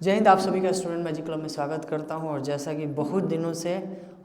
जय हिंद। आप सभी का स्टूडेंट मैजिक क्लब में स्वागत करता हूं। और जैसा कि बहुत दिनों से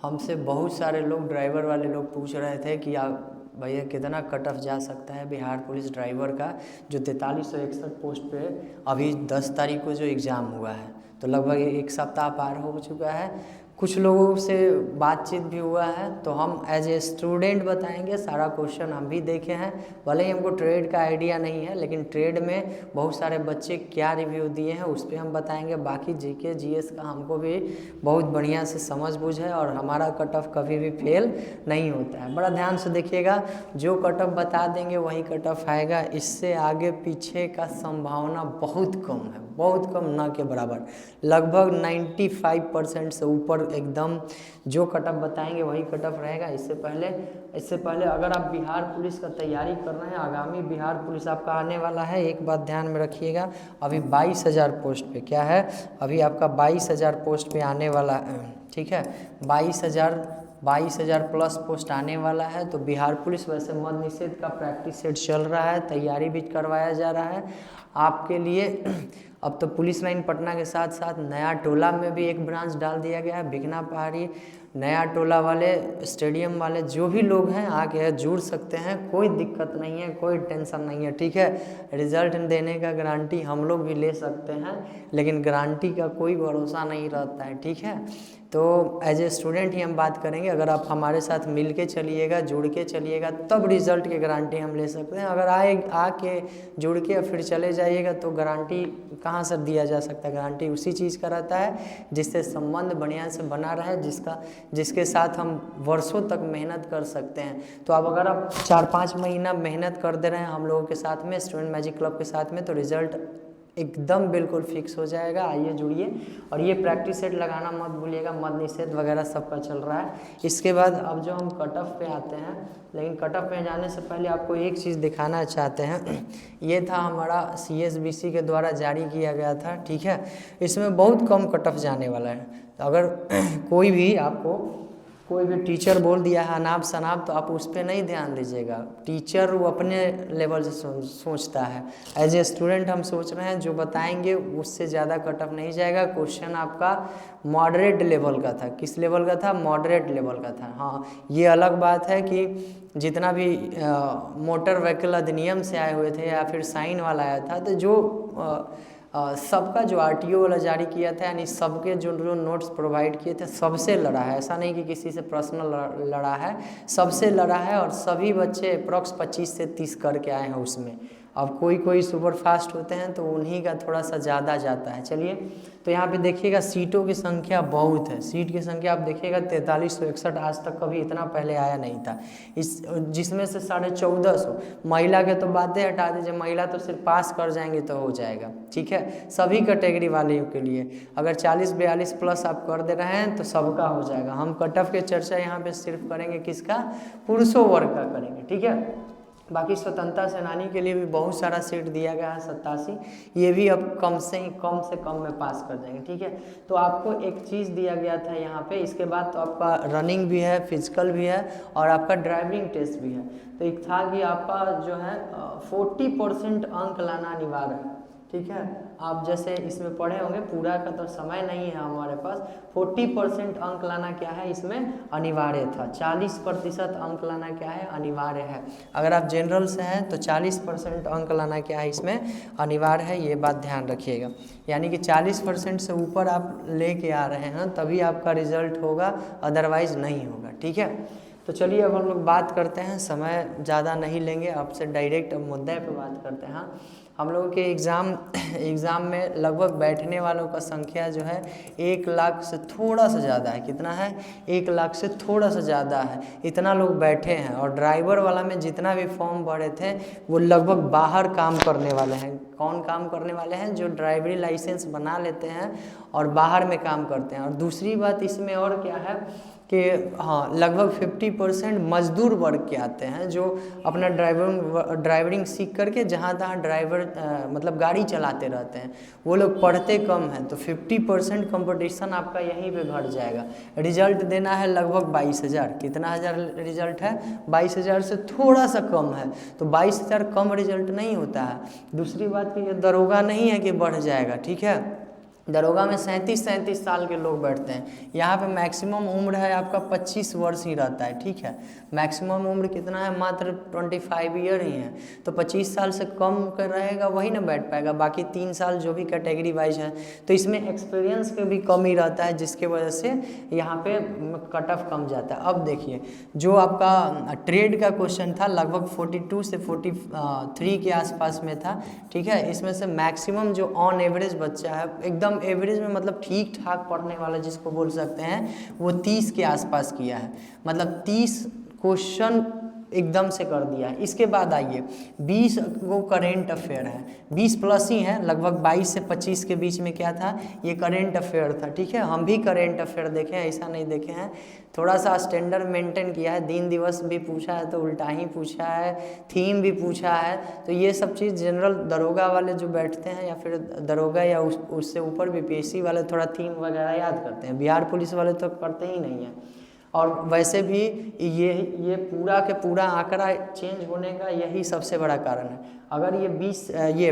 हमसे बहुत सारे लोग, ड्राइवर वाले लोग पूछ रहे थे कि आप भैया कितना कट ऑफ जा सकता है बिहार पुलिस ड्राइवर का, जो 4361 पोस्ट पे अभी 10 तारीख को जो एग्ज़ाम हुआ है, तो लगभग एक सप्ताह पार हो चुका है। कुछ लोगों से बातचीत भी हुआ है, तो हम एज ए स्टूडेंट बताएंगे। सारा क्वेश्चन हम भी देखे हैं, भले ही हमको ट्रेड का आइडिया नहीं है, लेकिन ट्रेड में बहुत सारे बच्चे क्या रिव्यू दिए हैं उस पर हम बताएंगे। बाकी जीके जीएस का हमको भी बहुत बढ़िया से समझ बूझ है, और हमारा कट ऑफ कभी भी फेल नहीं होता है। बड़ा ध्यान से देखिएगा, जो कट ऑफ बता देंगे वही कट ऑफ आएगा। इससे आगे पीछे का संभावना बहुत कम है, बहुत कम, ना के बराबर। लगभग 95% से ऊपर एकदम जो कट ऑफ बताएंगे वही कट ऑफ रहेगा। इससे पहले अगर आप बिहार पुलिस का तैयारी कर रहे हैं, आगामी बिहार पुलिस आपका आने वाला है, एक बात ध्यान में रखिएगा। अभी 22,000 पोस्ट पे क्या है, अभी आपका 22,000 पोस्ट पे आने वाला है, ठीक है। 22,000 प्लस पोस्ट आने वाला है। तो बिहार पुलिस वैसे मद निषेध का प्रैक्टिस सेट चल रहा है, तैयारी भी करवाया जा रहा है आपके लिए। अब तो पुलिस लाइन पटना के साथ साथ नया टोला में भी एक ब्रांच डाल दिया गया है, भिखना पहाड़ी। नया टोला वाले, स्टेडियम वाले जो भी लोग हैं आके जुड़ सकते हैं, कोई दिक्कत नहीं है, कोई टेंशन नहीं है, ठीक है। रिजल्ट देने का गारंटी हम लोग भी ले सकते हैं, लेकिन गारंटी का कोई भरोसा नहीं रहता है, ठीक है। तो एज ए स्टूडेंट ही हम बात करेंगे। अगर आप हमारे साथ मिल के चलिएगा, जुड़ के चलिएगा, तब रिजल्ट की गारंटी हम ले सकते हैं। अगर आके जुड़ के फिर चले जाइएगा तो गारंटी कहाँ से दिया जा सकता है। गारंटी उसी चीज़ का रहता है जिससे संबंध बढ़िया से बना रहे, जिसके साथ हम वर्षों तक मेहनत कर सकते हैं। तो अब अगर आप 4-5 महीना मेहनत कर दे रहे हैं हम लोगों के साथ में, स्टूडेंट मैजिक क्लब के साथ में, तो रिजल्ट एकदम बिल्कुल फिक्स हो जाएगा। आइए जुड़िए, और ये प्रैक्टिस सेट लगाना मत भूलिएगा। मद निषेध वगैरह सबका चल रहा है। इसके बाद अब जो हम कट ऑफ पे आते हैं, लेकिन कट ऑफ पे जाने से पहले आपको एक चीज़ दिखाना चाहते हैं। ये था हमारा CSBC के द्वारा जारी किया गया था, ठीक है। इसमें बहुत कम कट ऑफ जाने वाला है। तो अगर कोई भी टीचर बोल दिया है अनाप शनाप, तो आप उस पर नहीं ध्यान दीजिएगा। टीचर वो अपने लेवल से सोचता है। एज ए स्टूडेंट हम सोच रहे हैं जो बताएंगे उससे ज़्यादा कट ऑफ नहीं जाएगा। क्वेश्चन आपका मॉडरेट लेवल का था। किस लेवल का था? मॉडरेट लेवल का था। हाँ, ये अलग बात है कि जितना भी मोटर व्हीकल अधिनियम से आए हुए थे या फिर साइन वाला आया था, तो जो सबका जो RTO वाला जारी किया था, यानी सबके जो नोट्स प्रोवाइड किए थे, सबसे लड़ा है। ऐसा नहीं कि किसी से पर्सनल लड़ा है, सबसे लड़ा है। और सभी बच्चे अप्रॉक्स 25 से 30 करके आए हैं उसमें। अब कोई सुपर फास्ट होते हैं तो उन्हीं का थोड़ा सा ज़्यादा जाता है। चलिए, तो यहाँ पे देखिएगा सीटों की संख्या बहुत है। सीट की संख्या आप देखिएगा 4361, आज तक कभी इतना पहले आया नहीं था। जिसमें से 1450 महिला के तो बातें हटा दीजिए, महिला तो सिर्फ पास कर जाएंगे तो हो जाएगा, ठीक है। सभी कैटेगरी वालों के लिए अगर 40-42 प्लस आप कर दे रहे हैं तो सबका हो जाएगा। हम कट ऑफ की चर्चा यहाँ पे सिर्फ करेंगे किसका? पुरुषों वर्ग का करेंगे, ठीक है। बाकी स्वतंत्रता सेनानी के लिए भी बहुत सारा सीट दिया गया है, 87। ये भी अब कम से कम में पास कर जाएंगे, ठीक है। तो आपको एक चीज़ दिया गया था यहाँ पे। इसके बाद तो आपका रनिंग भी है, फिजिकल भी है, और आपका ड्राइविंग टेस्ट भी है। तो एक था कि आपका जो है 40% अंक लाना अनिवार्य है, ठीक है। आप जैसे इसमें पढ़े होंगे, पूरा का तो समय नहीं है हमारे पास। 40% अंक लाना क्या है इसमें अनिवार्य था। 40% अंक लाना क्या है अनिवार्य है। अगर आप जनरल से हैं तो 40% अंक लाना क्या है इसमें अनिवार्य है। ये बात ध्यान रखिएगा। यानी कि 40% से ऊपर आप लेके आ रहे हैं तभी आपका रिजल्ट होगा, अदरवाइज नहीं होगा, ठीक है। तो चलिए अब हम लोग बात करते हैं, समय ज़्यादा नहीं लेंगे, आपसे डायरेक्ट अब मुद्दे पे बात करते हैं। हम लोगों के एग्ज़ाम में लगभग बैठने वालों का संख्या जो है 1 लाख से थोड़ा सा ज़्यादा है। कितना है? 1 लाख से थोड़ा सा ज़्यादा है, इतना लोग बैठे हैं। और ड्राइवर वाला में जितना भी फॉर्म भरे थे वो लगभग बाहर काम करने वाले हैं। कौन काम करने वाले हैं? जो ड्राइवरी लाइसेंस बना लेते हैं और बाहर में काम करते हैं। और दूसरी बात इसमें और क्या है कि हाँ, लगभग 50% मजदूर वर्ग के आते हैं, जो अपना ड्राइवरिंग सीख करके जहाँ तहाँ मतलब गाड़ी चलाते रहते हैं। वो लोग पढ़ते कम हैं, तो 50% कंपटीशन आपका यहीं पे घट जाएगा। रिजल्ट देना है लगभग 22,000। कितना हज़ार रिजल्ट है? 22,000 से थोड़ा सा कम है। तो 22,000 कम रिजल्ट नहीं होता है। दूसरी बात कि ये दरोगा नहीं है कि बढ़ जाएगा, ठीक है। दरोगा में 37 साल के लोग बैठते हैं। यहाँ पे मैक्सिमम उम्र है आपका 25 वर्ष ही रहता है, ठीक है। मैक्सिमम उम्र कितना है, मात्र 25 ईयर ही है। तो 25 साल से कम कर रहेगा वही ना बैठ पाएगा, बाकी 3 साल जो भी कैटेगरी वाइज है। तो इसमें एक्सपीरियंस का भी कमी रहता है, जिसके वजह से यहाँ पे कट ऑफ कम जाता है। अब देखिए जो आपका ट्रेड का क्वेश्चन था लगभग 42 से 43 के आसपास में था, ठीक है। इसमें से मैक्सिमम जो ऑन एवरेज बच्चा है, एकदम एवरेज में मतलब ठीक ठाक पढ़ने वाला जिसको बोल सकते हैं, वो 30 के आसपास किया है। मतलब 30 क्वेश्चन एकदम से कर दिया है। इसके बाद आइए 20 वो करेंट अफेयर है, 20 प्लस ही है, लगभग 22 से 25 के बीच में क्या था, ये करेंट अफेयर था, ठीक है। हम भी करेंट अफेयर देखे हैं, ऐसा नहीं देखे हैं, थोड़ा सा स्टैंडर्ड मेंटेन किया है। दिन दिवस भी पूछा है तो उल्टा ही पूछा है, थीम भी पूछा है। तो ये सब चीज़ जनरल दरोगा वाले जो बैठते हैं या फिर दरोगा या उससे ऊपर भी पीएससी वाले थोड़ा थीम वगैरह याद करते हैं, बिहार पुलिस वाले तो करते ही नहीं हैं। और वैसे भी ये पूरा के पूरा आंकड़ा चेंज होने का यही सबसे बड़ा कारण है। अगर ये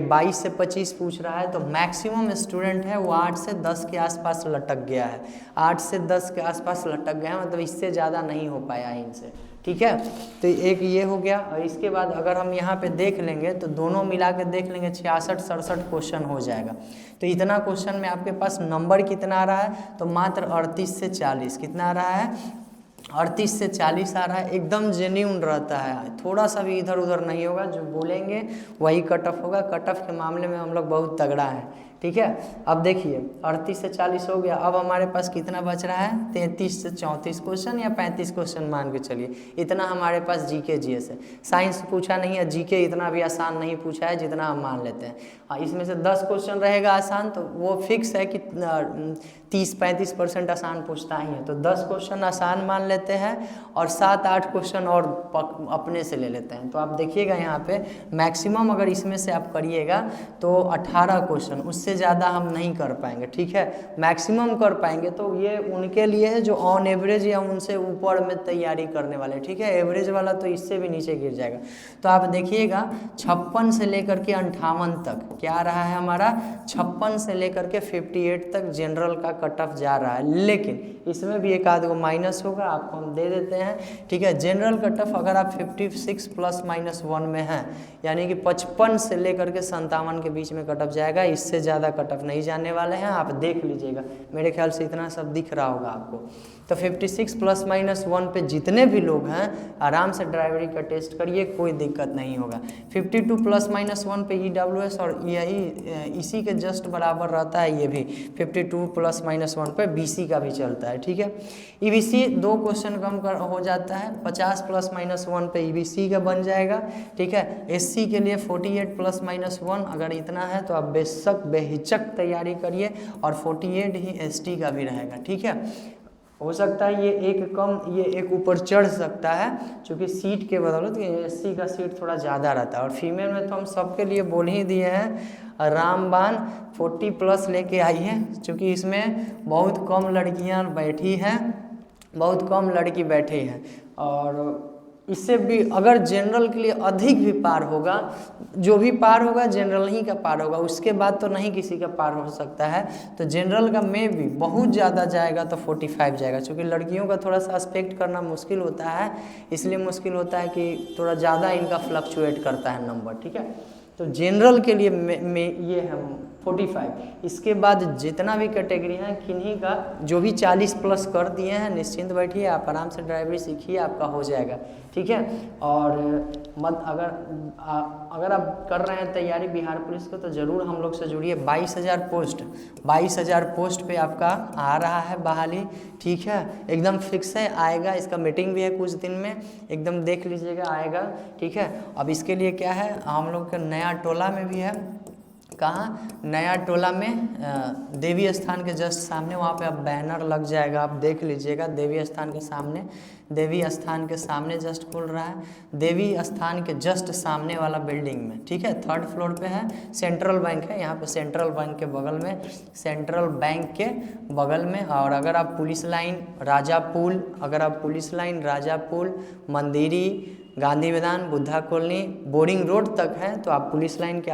22 से 25 पूछ रहा है तो मैक्सिमम स्टूडेंट है वो 8 से 10 के आसपास लटक गया है, 8 से 10 के आसपास लटक गया है, मतलब इससे ज़्यादा नहीं हो पाया इनसे, ठीक है। तो एक ये हो गया। और इसके बाद अगर हम यहाँ पे देख लेंगे तो दोनों मिला के देख लेंगे 66-67 क्वेश्चन हो जाएगा। तो इतना क्वेश्चन में आपके पास नंबर कितना आ रहा है, तो मात्र 38 से 40, कितना आ रहा है, 38 से 40 आ रहा है। एकदम जेन्यून रहता है, थोड़ा सा भी इधर उधर नहीं होगा, जो बोलेंगे वही कट ऑफ होगा। कट ऑफ के मामले में हम लोग बहुत तगड़ा है, ठीक है। अब देखिए 38 से 40 हो गया। अब हमारे पास कितना बच रहा है, 33 से 34 क्वेश्चन या 35 क्वेश्चन मान के चलिए। इतना हमारे पास जीके जीएस है। साइंस पूछा नहीं है, जीके इतना भी आसान नहीं पूछा है जितना हम मान लेते हैं। इसमें से 10 क्वेश्चन रहेगा आसान, तो वो फिक्स है कि 30-35% आसान पूछता ही है। तो 10 क्वेश्चन आसान मान लेते हैं और 7-8 क्वेश्चन और अपने से ले लेते हैं। तो आप देखिएगा यहाँ पे मैक्सिमम अगर इसमें से आप करिएगा तो 18 क्वेश्चन, उससे ज़्यादा हम नहीं कर पाएंगे, ठीक है। मैक्सिमम कर पाएंगे तो ये उनके लिए है जो ऑन एवरेज या उनसे ऊपर में तैयारी करने वाले, ठीक है। एवरेज वाला तो इससे भी नीचे गिर जाएगा। तो आप देखिएगा 56 से लेकर के 58 तक क्या रहा है हमारा, 56 से लेकर के 58 तक जनरल का कट ऑफ जा रहा है। लेकिन इसमें भी एक आध गो माइनस होगा, आपको हम दे देते हैं, ठीक है। जनरल कट ऑफ अगर आप 56 +-1 में हैं, यानी कि 55 से लेकर के 57 के बीच में कट ऑफ जाएगा, इससे ज़्यादा कट ऑफ नहीं जाने वाले हैं। आप देख लीजिएगा, मेरे ख्याल से इतना सब दिख रहा होगा आपको। तो 56 +-1 पे जितने भी लोग हैं आराम से ड्राइवरी का टेस्ट करिए, कोई दिक्कत नहीं होगा। 52 +-1 पे EWS और यही इसी के जस्ट बराबर रहता है, ये भी 52 +-1 पे BC का भी चलता है, ठीक है। EBC 2 क्वेश्चन कम हो जाता है, 50 +-1 पे EBC का बन जाएगा, ठीक है। SC के लिए 48 +-1 अगर इतना है तो आप बेहिचक तैयारी करिए, और 48 ही ST का भी रहेगा, ठीक है। हो सकता है ये एक कम, ये एक ऊपर चढ़ सकता है, क्योंकि सीट के बदौलत SC का सीट थोड़ा ज़्यादा रहता है। और फीमेल में तो हम सबके लिए बोल ही दिए हैं, रामबान 40+ लेके आई है, क्योंकि इसमें बहुत कम लड़कियां बैठी हैं, बहुत कम लड़की बैठी हैं। और इससे भी अगर जनरल के लिए अधिक भी पार होगा, जो भी पार होगा जनरल ही का पार होगा, उसके बाद तो नहीं किसी का पार हो सकता है। तो जनरल का में भी बहुत ज़्यादा जाएगा तो 45 जाएगा, क्योंकि लड़कियों का थोड़ा सा एक्सपेक्ट करना मुश्किल होता है, इसलिए मुश्किल होता है कि थोड़ा ज़्यादा इनका फ्लक्चुएट करता है नंबर, ठीक है। तो जनरल के लिए में ये है 45। इसके बाद जितना भी कैटेगरी है किन्हीं का जो भी 40+ कर दिए हैं, निश्चिंत बैठिए, आप आराम से ड्राइवरी सीखिए, आपका हो जाएगा, ठीक है। और अगर आप कर रहे हैं तैयारी बिहार पुलिस को तो ज़रूर हम लोग से जुड़िए। 22,000 पोस्ट पे आपका आ रहा है बहाली, ठीक है, एकदम फिक्स है, आएगा। इसका मीटिंग भी है कुछ दिन में, एकदम देख लीजिएगा, आएगा, ठीक है। अब इसके लिए क्या है, हम लोग का नया टोला में भी है, कहाँ, नया टोला में देवी स्थान के जस्ट सामने, वहाँ पे आप बैनर लग जाएगा, आप देख लीजिएगा। देवी स्थान के सामने जस्ट खुल रहा है, देवी स्थान के जस्ट सामने वाला बिल्डिंग में, ठीक है। 3rd फ्लोर पे है, सेंट्रल बैंक है यहाँ पे, सेंट्रल बैंक के बगल में। और अगर आप पुलिस लाइन राजापुल, मंदिरी, गांधी मैदान, बुद्धा कॉलोनी, बोरिंग रोड तक है, तो आप पुलिस लाइन के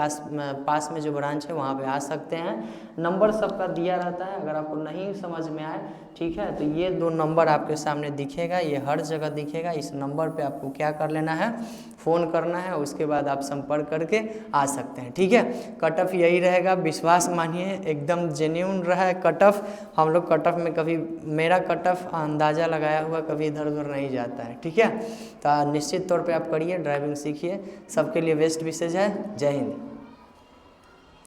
पास में जो ब्रांच है वहाँ पे आ सकते हैं। नंबर सबका दिया रहता है, अगर आपको नहीं समझ में आए, ठीक है, तो ये 2 नंबर आपके सामने दिखेगा, ये हर जगह दिखेगा। इस नंबर पे आपको क्या कर लेना है, फ़ोन करना है, उसके बाद आप संपर्क करके आ सकते हैं, ठीक है। कट ऑफ यही रहेगा, विश्वास मानिए एकदम जेन्युइन रहा है कट ऑफ। हम लोग कट ऑफ में कभी, मेरा कट ऑफ अंदाज़ा लगाया हुआ कभी इधर उधर नहीं जाता है, ठीक है। तो निश्चित तौर पे आप करिए, ड्राइविंग सीखिए। सबके लिए बेस्ट विशेष है। जय हिंद।